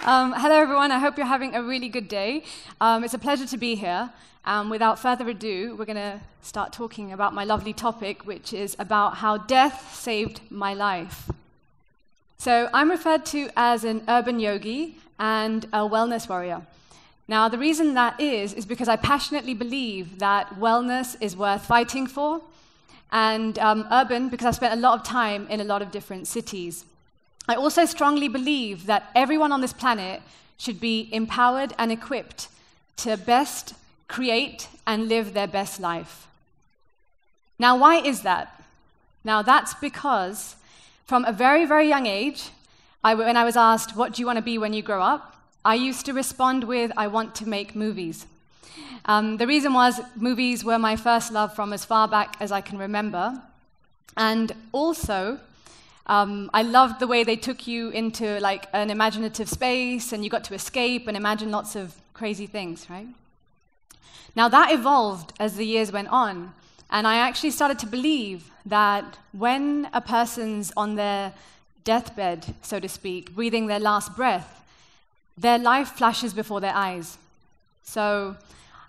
Hello, everyone. I hope you're having a really good day. It's a pleasure to be here. Without further ado, we're going to start talking about my lovely topic, which is about how death saved my life. So I'm referred to as an urban yogi and a wellness warrior. Now, the reason that is because I passionately believe that wellness is worth fighting for, and urban because I've spent a lot of time in a lot of different cities. I also strongly believe that everyone on this planet should be empowered and equipped to best create and live their best life. Now, why is that? Now, that's because from a very, very young age, when I was asked, what do you want to be when you grow up? I used to respond with, I want to make movies. The reason was movies were my first love from as far back as I can remember. And also, I loved the way they took you into like an imaginative space and you got to escape and imagine lots of crazy things, right? Now that evolved as the years went on, and I actually started to believe that when a person's on their deathbed, so to speak, breathing their last breath, their life flashes before their eyes. So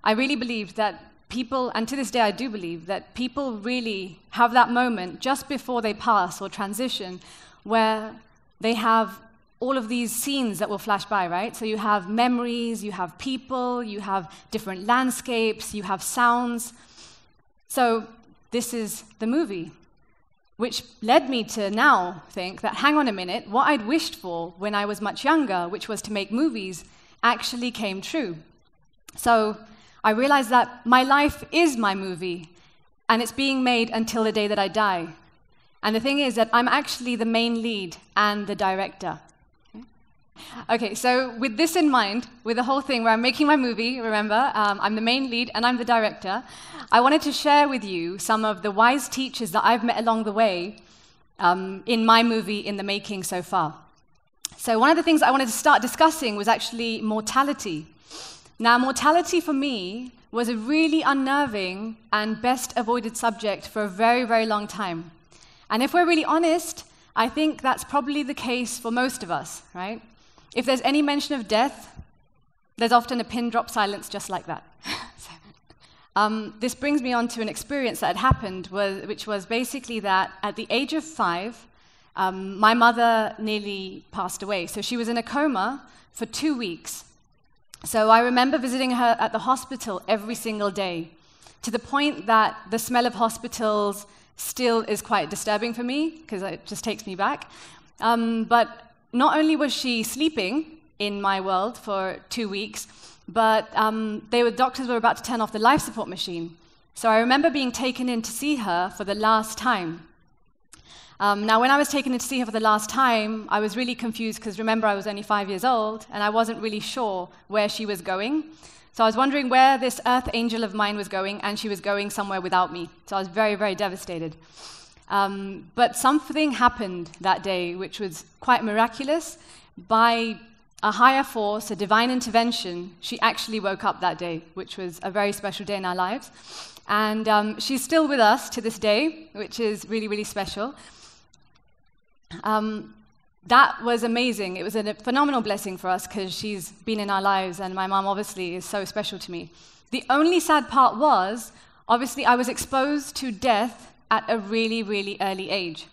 I really believed that people, and to this day I do believe, that people really have that moment just before they pass or transition where they have all of these scenes that will flash by, right? So you have memories, you have people, you have different landscapes, you have sounds. So this is the movie, which led me to now think that, hang on a minute, what I'd wished for when I was much younger, which was to make movies, actually came true. So I realized that my life is my movie, and it's being made until the day that I die. And the thing is that I'm actually the main lead and the director. Okay, so with this in mind, with the whole thing where I'm making my movie, remember, I'm the main lead and I'm the director, I wanted to share with you some of the wise teachers that I've met along the way in my movie in the making so far. So one of the things I wanted to start discussing was actually mortality. Now, mortality for me was a really unnerving and best avoided subject for a very, very long time. And if we're really honest, I think that's probably the case for most of us, right? If there's any mention of death, there's often a pin drop silence just like that. This brings me on to an experience that had happened, which was basically that at the age of 5, my mother nearly passed away. So she was in a coma for 2 weeks. So I remember visiting her at the hospital every single day, to the point that the smell of hospitals still is quite disturbing for me, because it just takes me back. But not only was she sleeping in my world for 2 weeks, but doctors were about to turn off the life support machine. So I remember being taken in to see her for the last time. Now, when I was taken in to see her for the last time, I was really confused because, remember, I was only 5 years old, and I wasn't really sure where she was going. So I was wondering where this earth angel of mine was going, and she was going somewhere without me. So I was very, very devastated. But something happened that day, which was quite miraculous. By a higher force, a divine intervention, she actually woke up that day, which was a very special day in our lives. And she's still with us to this day, which is really, really special. That was amazing. It was a phenomenal blessing for us because she's been in our lives, and my mom obviously is so special to me. The only sad part was, obviously, I was exposed to death at a really, really early age.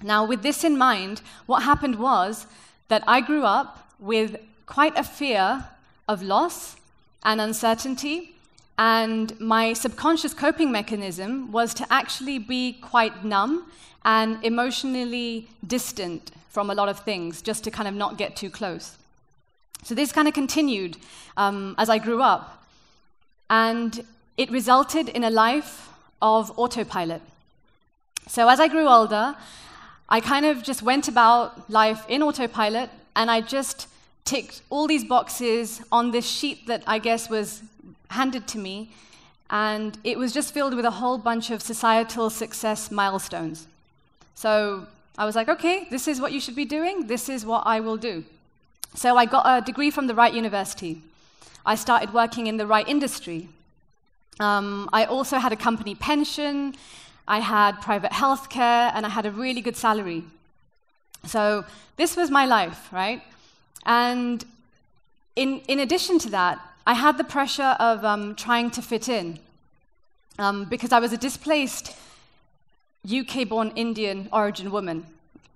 Now, with this in mind, what happened was that I grew up with quite a fear of loss and uncertainty, and my subconscious coping mechanism was to actually be quite numb and emotionally distant from a lot of things, just to kind of not get too close. So this kind of continued as I grew up, and it resulted in a life of autopilot. So as I grew older, I kind of just went about life in autopilot, and I just ticked all these boxes on this sheet that I guess was handed to me, and it was just filled with a whole bunch of societal success milestones. So I was like, okay, this is what you should be doing, this is what I will do. So I got a degree from the right university. I started working in the right industry. I also had a company pension, I had private healthcare, and I had a really good salary. So this was my life, right? And in addition to that, I had the pressure of trying to fit in because I was a displaced UK-born Indian origin woman.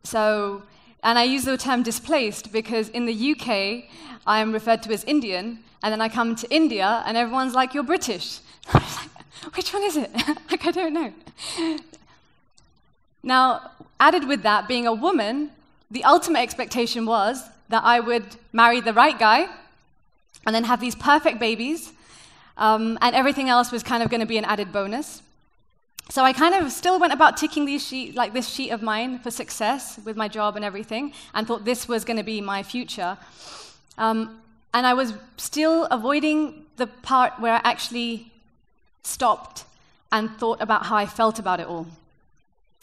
So, and I use the term displaced because in the UK, I am referred to as Indian, and then I come to India, and everyone's like, you're British. I was like, which one is it? Like, I don't know. Now, added with that, being a woman, the ultimate expectation was that I would marry the right guy and then have these perfect babies, and everything else was kind of going to be an added bonus. So I kind of still went about ticking this sheet of mine for success with my job and everything, and thought this was going to be my future. And I was still avoiding the part where I actually stopped and thought about how I felt about it all.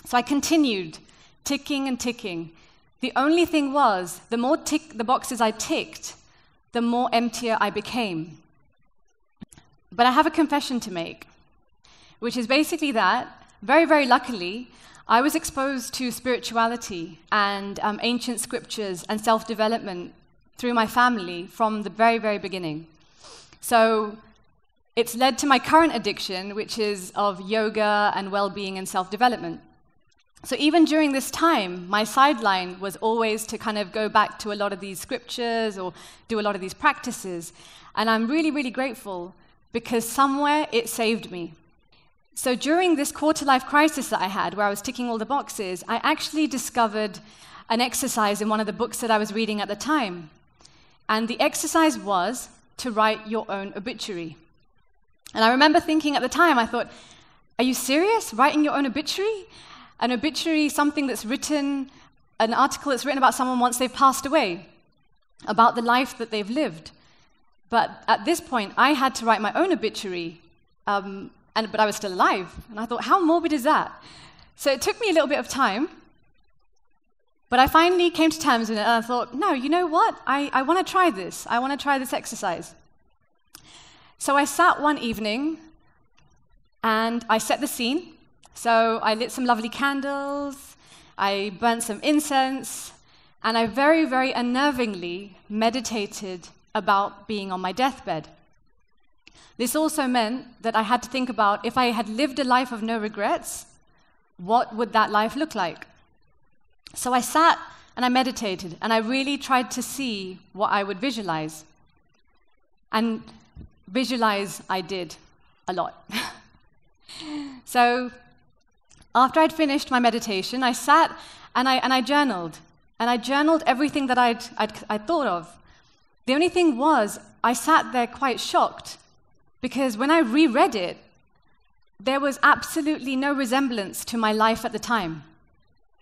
So I continued ticking and ticking. The only thing was, the more the boxes I ticked, the more emptier I became. But I have a confession to make, which is basically that, very, very luckily, I was exposed to spirituality and ancient scriptures and self-development through my family from the very, very beginning. So it's led to my current addiction, which is of yoga and well-being and self-development. So even during this time, my sideline was always to kind of go back to a lot of these scriptures or do a lot of these practices. And I'm really, really grateful because somewhere it saved me. So during this quarter-life crisis that I had, where I was ticking all the boxes, I actually discovered an exercise in one of the books that I was reading at the time. And the exercise was to write your own obituary. And I remember thinking at the time, I thought, are you serious? Writing your own obituary? An obituary, something that's written, an article that's written about someone once they've passed away, about the life that they've lived. But at this point, I had to write my own obituary, but I was still alive. And I thought, how morbid is that? So it took me a little bit of time, but I finally came to terms with it, and I thought, no, you know what? I want to try this. I want to try this exercise. So I sat one evening, and I set the scene. So I lit some lovely candles, I burnt some incense, and I very, very unnervingly meditated about being on my deathbed. This also meant that I had to think about, if I had lived a life of no regrets, what would that life look like? So I sat and I meditated, and I really tried to see what I would visualize. And visualize I did a lot. So after I'd finished my meditation, I sat and I journaled. And I journaled everything that I'd thought of. The only thing was, I sat there quite shocked, because when I reread it, there was absolutely no resemblance to my life at the time.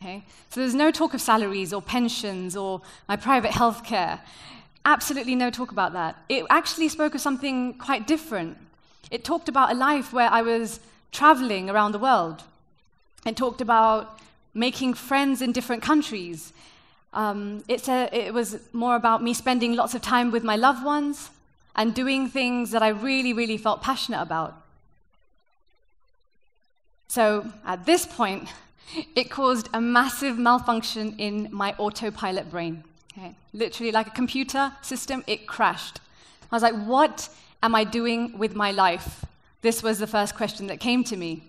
Okay? So there's no talk of salaries or pensions or my private health care. Absolutely no talk about that. It actually spoke of something quite different. It talked about a life where I was traveling around the world. It talked about making friends in different countries. It was more about me spending lots of time with my loved ones and doing things that I really, really felt passionate about. So at this point, it caused a massive malfunction in my autopilot brain. Okay? Literally like a computer system, it crashed. I was like, what am I doing with my life? This was the first question that came to me.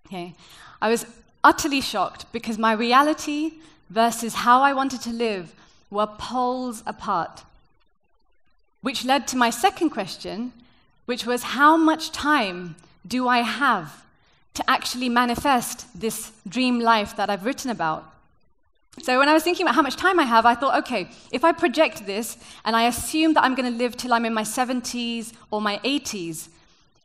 Okay? I was utterly shocked because my reality versus how I wanted to live were poles apart. Which led to my second question, which was, how much time do I have to actually manifest this dream life that I've written about? So when I was thinking about how much time I have, I thought, okay, if I project this and I assume that I'm going to live till I'm in my 70s or my 80s,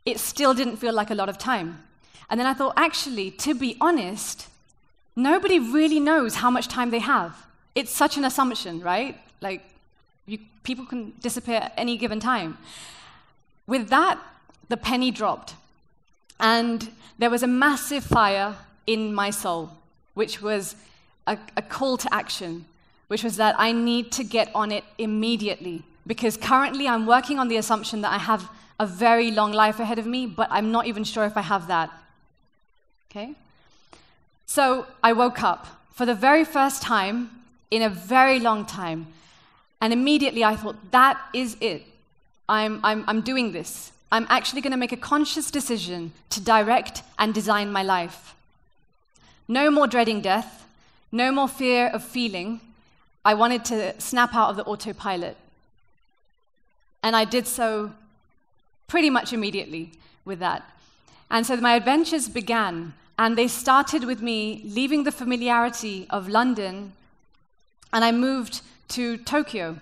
it still didn't feel like a lot of time. And then I thought, actually, to be honest, nobody really knows how much time they have. It's such an assumption, right? Like, people can disappear at any given time. With that, the penny dropped. And there was a massive fire in my soul, which was a call to action, which was that I need to get on it immediately. Because currently I'm working on the assumption that I have a very long life ahead of me, but I'm not even sure if I have that. Okay? So I woke up for the very first time in a very long time, And immediately I thought, that is it. I'm doing this. I'm actually going to make a conscious decision to direct and design my life. No more dreading death. No more fear of feeling. I wanted to snap out of the autopilot. And I did so pretty much immediately with that. And so my adventures began, and they started with me leaving the familiarity of London, and I moved to Tokyo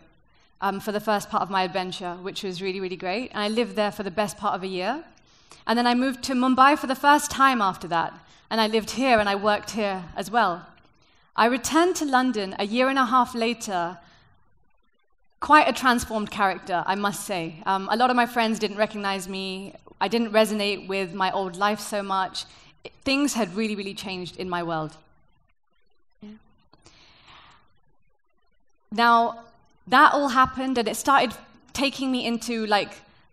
for the first part of my adventure, which was really, really great. And I lived there for the best part of a year. And then I moved to Mumbai for the first time after that, and I lived here and I worked here as well. I returned to London a year and a half later, quite a transformed character, I must say. A lot of my friends didn't recognize me. I didn't resonate with my old life so much. Things had really, really changed in my world. Yeah. Now, that all happened, and it started taking me into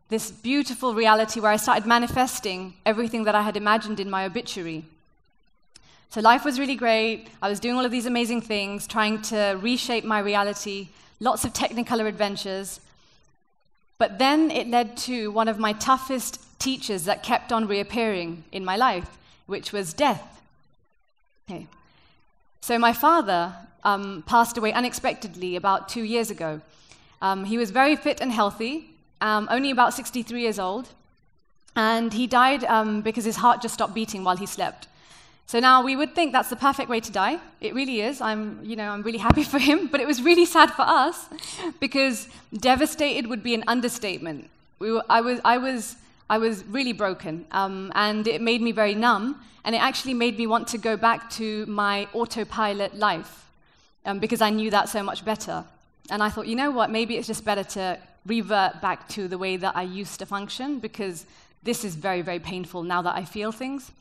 this beautiful reality where I started manifesting everything that I had imagined in my obituary. So life was really great. I was doing all of these amazing things, trying to reshape my reality, lots of technicolor adventures. But then it led to one of my toughest teachers that kept on reappearing in my life, which was death. Okay. So my father passed away unexpectedly about 2 years ago. He was very fit and healthy, only about 63 years old, and he died because his heart just stopped beating while he slept. So now we would think that's the perfect way to die. It really is. I'm really happy for him, but it was really sad for us because devastated would be an understatement. I was really broken, and it made me very numb, and it actually made me want to go back to my autopilot life because I knew that so much better. And I thought, you know what, maybe it's just better to revert back to the way that I used to function because this is very, very painful now that I feel things.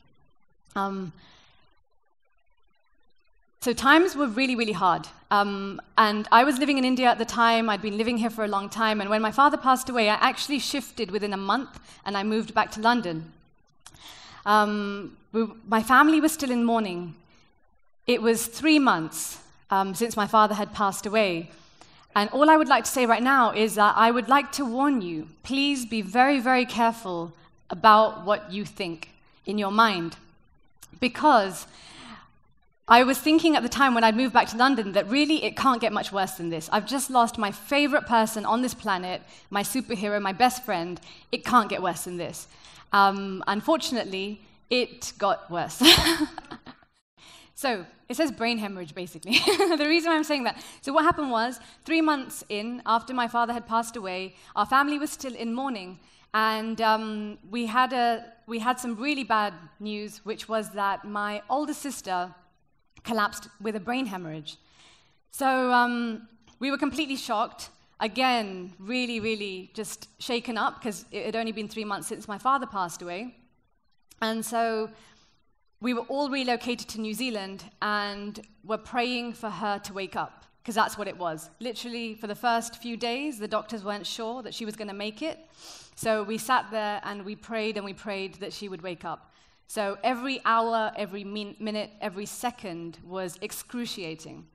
So times were really, really hard. And I was living in India at the time. I'd been living here for a long time. And when my father passed away, I actually shifted within a month, and I moved back to London. My family was still in mourning. It was 3 months since my father had passed away. And all I would like to say right now is that I would like to warn you, please be very, very careful about what you think in your mind. Because I was thinking at the time when I moved back to London that really it can't get much worse than this. I've just lost my favorite person on this planet, my superhero, my best friend. It can't get worse than this. Unfortunately, it got worse. So it says brain hemorrhage, basically. The reason I'm saying that. So what happened was, 3 months in, after my father had passed away, our family was still in mourning. And we had some really bad news, which was that my older sister collapsed with a brain hemorrhage. So we were completely shocked. Again, really, really just shaken up, because it had only been 3 months since my father passed away. And so we were all relocated to New Zealand and were praying for her to wake up, because that's what it was. Literally, for the first few days, the doctors weren't sure that she was going to make it. So we sat there and we prayed that she would wake up. So every hour, every minute, every second was excruciating.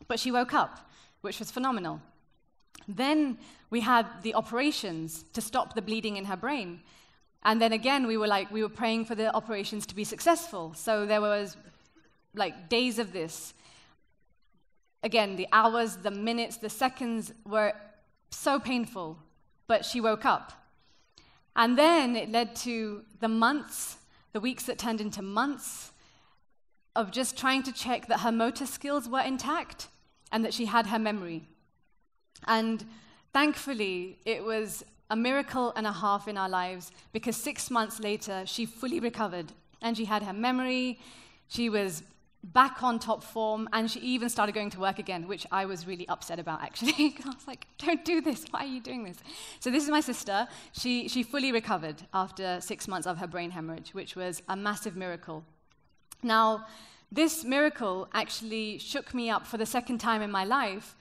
But she woke up, which was phenomenal. Then we had the operations to stop the bleeding in her brain. And then again, we were praying for the operations to be successful. So there was days of this. Again, the hours, the minutes, the seconds were so painful, but she woke up. And then it led to the months, the weeks that turned into months of just trying to check that her motor skills were intact and that she had her memory. And thankfully, it was a miracle and a half in our lives, because 6 months later, she fully recovered and she had her memory, she was back on top form, and she even started going to work again, which I was really upset about, actually. I was like, don't do this, why are you doing this? So this is my sister. She fully recovered after 6 months of her brain hemorrhage, which was a massive miracle. Now, this miracle actually shook me up for the second time in my life,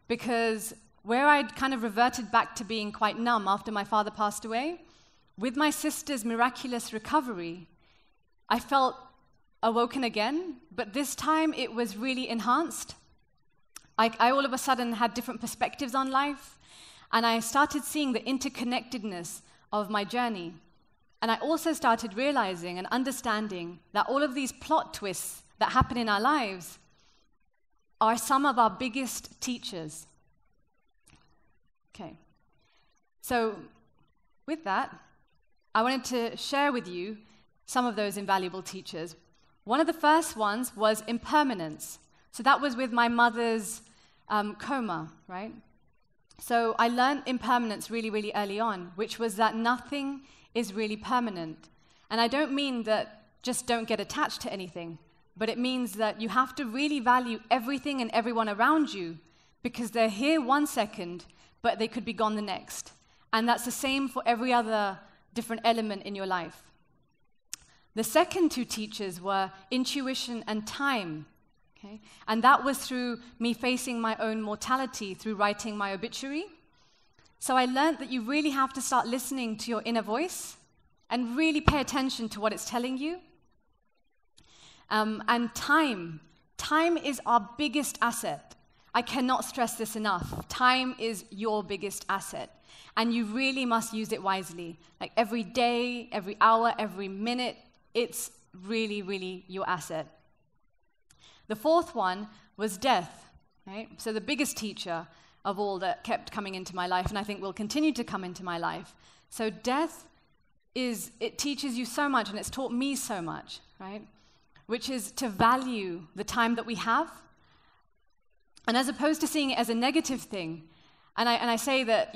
because where I'd kind of reverted back to being quite numb after my father passed away, with my sister's miraculous recovery, I felt awoken again, but this time it was really enhanced. I all of a sudden had different perspectives on life, and I started seeing the interconnectedness of my journey. And I also started realizing and understanding that all of these plot twists that happen in our lives are some of our biggest teachers. Okay. So, with that, I wanted to share with you some of those invaluable teachers. One of the first ones was impermanence. So that was with my mother's coma, right? So I learned impermanence really, really early on, which was that nothing is really permanent. And I don't mean that just don't get attached to anything, but it means that you have to really value everything and everyone around you, because they're here 1 second, but they could be gone the next. And that's the same for every other different element in your life. The second two teachers were intuition and time. Okay? And that was through me facing my own mortality through writing my obituary. So I learned that you really have to start listening to your inner voice and really pay attention to what it's telling you. And time. Time is our biggest asset. I cannot stress this enough. Time is your biggest asset. And you really must use it wisely. Like every day, every hour, every minute, it's really, really your asset. The fourth one was death, right? So the biggest teacher of all that kept coming into my life, and I think will continue to come into my life. So death it teaches you so much, and it's taught me so much, right? Which is to value the time that we have. And as opposed to seeing it as a negative thing, and I say that,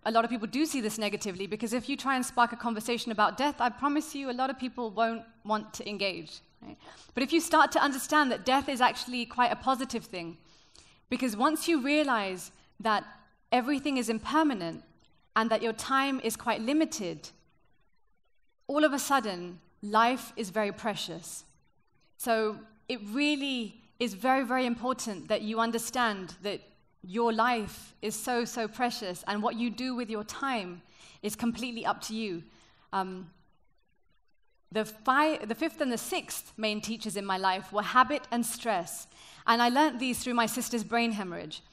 a lot of people do see this negatively, because if you try and spark a conversation about death, I promise you a lot of people won't want to engage. Right? But if you start to understand that death is actually quite a positive thing, because once you realize that everything is impermanent and that your time is quite limited, all of a sudden, life is very precious. So it really is very, very important that you understand that your life is so, so precious, and what you do with your time is completely up to you. The fifth and the sixth main teachers in my life were habit and stress. And I learned these through my sister's brain hemorrhage.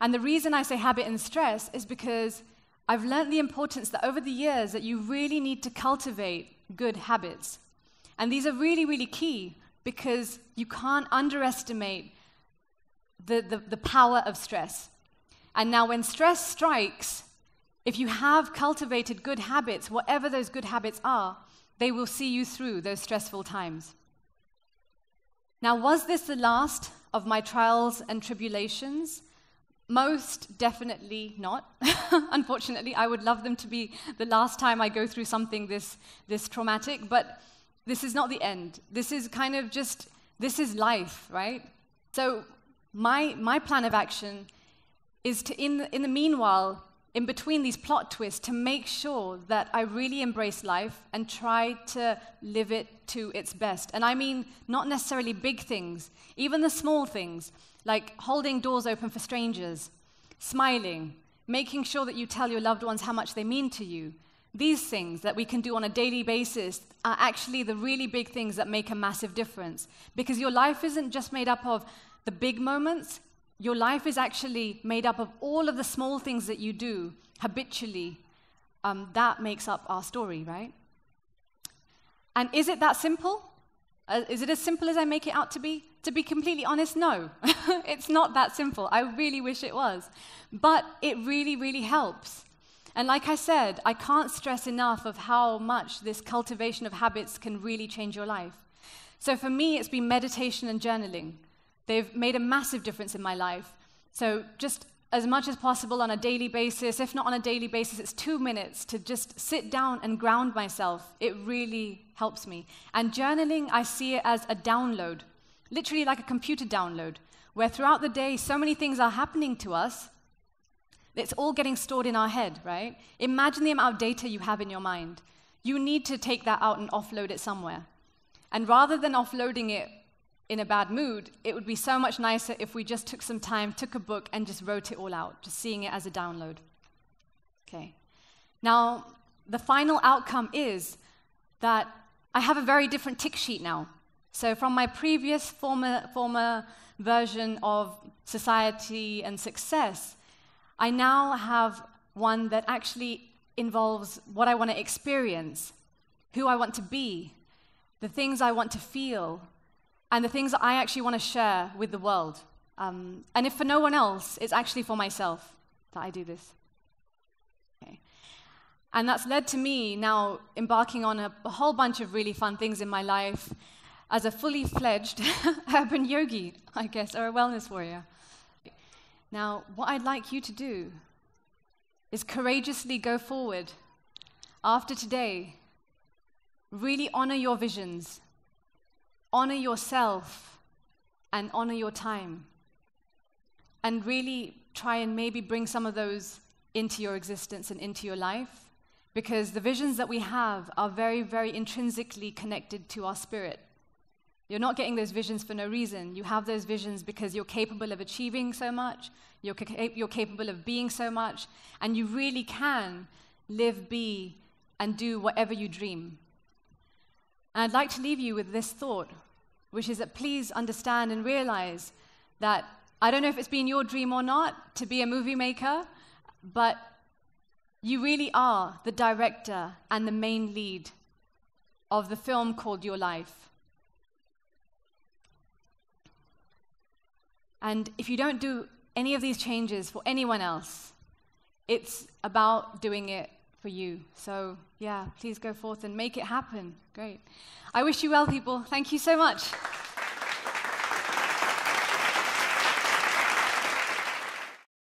And the reason I say habit and stress is because I've learned the importance that over the years that you really need to cultivate good habits. And these are really, really key, because you can't underestimate the power of stress. And now when stress strikes, if you have cultivated good habits, whatever those good habits are, they will see you through those stressful times. Now, was this the last of my trials and tribulations? Most definitely not. Unfortunately, I would love them to be the last time I go through something this traumatic, but this is not the end. This is kind of just, this is life, right? So my plan of action is to, in the meanwhile, in between these plot twists, to make sure that I really embrace life and try to live it to its best. And I mean not necessarily big things, even the small things, like holding doors open for strangers, smiling, making sure that you tell your loved ones how much they mean to you. These things that we can do on a daily basis are actually the really big things that make a massive difference. Because your life isn't just made up of the big moments. Your life is actually made up of all of the small things that you do habitually. That makes up our story, right? And is it that simple? Is it as simple as I make it out to be? To be completely honest, no. It's not that simple. I really wish it was. But it really, really helps. And like I said, I can't stress enough of how much this cultivation of habits can really change your life. So for me, it's been meditation and journaling. They've made a massive difference in my life. So just as much as possible on a daily basis, if not on a daily basis, it's 2 minutes to just sit down and ground myself. It really helps me. And journaling, I see it as a download, literally like a computer download, where throughout the day, so many things are happening to us. It's all getting stored in our head, right? Imagine the amount of data you have in your mind. You need to take that out and offload it somewhere. And rather than offloading it in a bad mood, it would be so much nicer if we just took some time, took a book, and just wrote it all out, just seeing it as a download. Okay. Now, the final outcome is that I have a very different tick sheet now. So from my previous former version of society and success, I now have one that actually involves what I want to experience, who I want to be, the things I want to feel, and the things that I actually want to share with the world. And if for no one else, it's actually for myself that I do this. Okay. And that's led to me now embarking on a whole bunch of really fun things in my life as a fully fledged urban yogi, I guess, or a wellness warrior. Now, what I'd like you to do is courageously go forward after today. Really honor your visions, honor yourself, and honor your time. And really try and maybe bring some of those into your existence and into your life, because the visions that we have are very, very intrinsically connected to our spirit. You're not getting those visions for no reason. You have those visions because you're capable of achieving so much, you're capable of being so much, and you really can live, be, and do whatever you dream. And I'd like to leave you with this thought, which is that please understand and realize that I don't know if it's been your dream or not to be a movie maker, but you really are the director and the main lead of the film called Your Life. And if you don't do any of these changes for anyone else, it's about doing it for you. So, yeah, please go forth and make it happen. Great. I wish you well, people. Thank you so much.